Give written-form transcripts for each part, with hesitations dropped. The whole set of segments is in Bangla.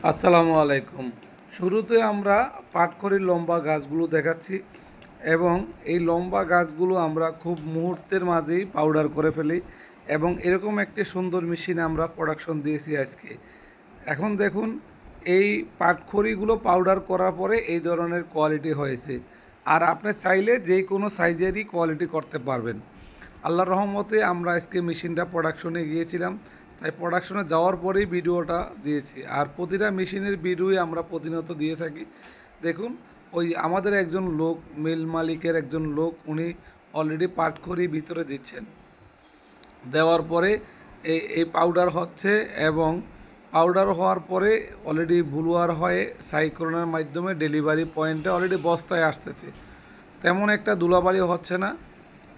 আসসালামু আলাইকুম। শুরুতে আমরা পাটখড়ির লম্বা গাছগুলো দেখাচ্ছি এবং এই লম্বা গাছগুলো আমরা খুব মুহূর্তের মাঝেই পাউডার করে ফেলি এবং এরকম একটি সুন্দর মেশিনে আমরা প্রোডাকশন দিয়েছি আজকে। এখন দেখুন, এই পাটখড়িগুলো পাউডার করার পরে এই ধরনের কোয়ালিটি হয়েছে। আর আপনি চাইলে যে কোনো সাইজেরই কোয়ালিটি করতে পারবেন। আল্লাহর রহমতে আমরা আজকে মেশিনটা প্রোডাকশনে গিয়েছিলাম, তাই প্রোডাকশনে যাওয়ার পরেই ভিডিওটা দিয়েছি। আর প্রতিটা মেশিনের ভিডিওই আমরা প্রতিনিয়ত দিয়ে থাকি। দেখুন, ওই আমাদের একজন লোক, মিল মালিকের একজন লোক, উনি অলরেডি পাটখড়ি ভিতরে দিচ্ছেন। দেওয়ার পরে এই পাউডার হচ্ছে এবং পাউডার হওয়ার পরে অলরেডি ব্লুয়ার হয়ে সাইক্লোনের মাধ্যমে ডেলিভারি পয়েন্টে অলরেডি বস্তায় আসতেছে। তেমন একটা ধুলাবালি হচ্ছে না।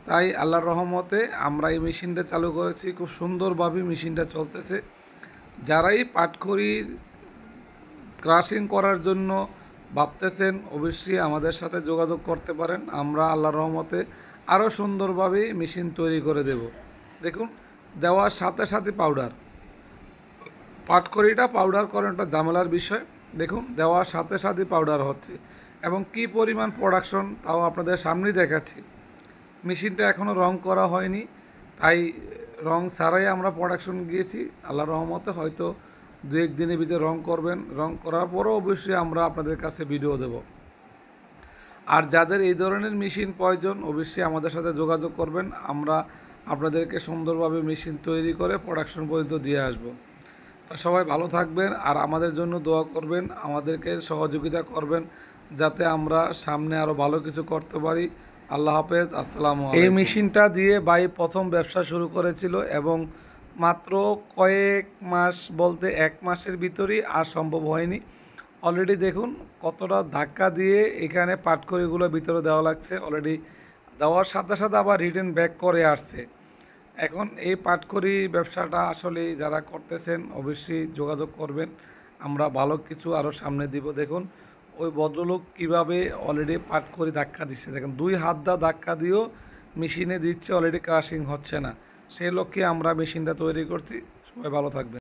তাই আল্লাহর রহমতে আমরা এই মেশিনটা চালু করেছি, খুব সুন্দরভাবে মেশিনটা চলতেছে। যারাই পাটখড়ির ক্রাশিং করার জন্য ভাবতেছেন, অবশ্যই আমাদের সাথে যোগাযোগ করতে পারেন। আমরা আল্লাহর রহমতে আরও সুন্দরভাবে মেশিন তৈরি করে দেব। দেখুন, দেওয়ার সাথে সাথে পাউডার, পাটখড়িটা পাউডার করাটা ঝামেলার বিষয়। দেখুন, দেওয়ার সাথে সাথে পাউডার হচ্ছে এবং কি পরিমাণ প্রোডাকশন তাও আপনাদের সামনেই দেখাচ্ছি। মেশিনটা এখনও রং করা হয়নি, তাই রং ছাড়াই আমরা প্রোডাকশন গিয়েছি। আল্লাহর রহমতে হয়তো দু এক দিনের ভিতরে রং করবেন। রং করার পরও অবশ্যই আমরা আপনাদের কাছে ভিডিও দেব। আর যাদের এই ধরনের মেশিন প্রয়োজন, অবশ্যই আমাদের সাথে যোগাযোগ করবেন। আমরা আপনাদেরকে সুন্দরভাবে মেশিন তৈরি করে প্রোডাকশন পর্যন্ত দিয়ে আসব। তো সবাই ভালো থাকবেন আর আমাদের জন্য দোয়া করবেন, আমাদেরকে সহযোগিতা করবেন যাতে আমরা সামনে আরও ভালো কিছু করতে পারি। আল্লাহ হাফেজ, আসসালামু আলাইকুম। এই মেশিনটা দিয়ে ভাই প্রথম ব্যবসা শুরু করেছিল এবং মাত্র কয়েক মাস, বলতে 1 মাসের ভিতরেই আর সম্ভব হয়নি। অলরেডি দেখুন কতটা ধাক্কা দিয়ে এখানে পাটখড়িগুলো ভিতরে দেওয়া লাগছে। অলরেডি দেওয়ার সাথে সাথে আবার রিটার্ন ব্যাক করে আসছে। এখন এই পাটখড়ি ব্যবসাটা আসলে যারা করতেছেন অবশ্যই যোগাযোগ করবেন। আমরা ভালো কিছু আরও সামনে দিব। দেখুন ওই ভদ্রলোক কীভাবে অলরেডি পাটখড়ি ধাক্কা দিচ্ছে। দেখুন 2 হাত দা ধাক্কা দিয়েও মেশিনে দিচ্ছে, অলরেডি ক্রাশিং হচ্ছে না। সেই লক্ষ্যে আমরা মেশিনটা তৈরি করছি। সবাই ভালো থাকবেন।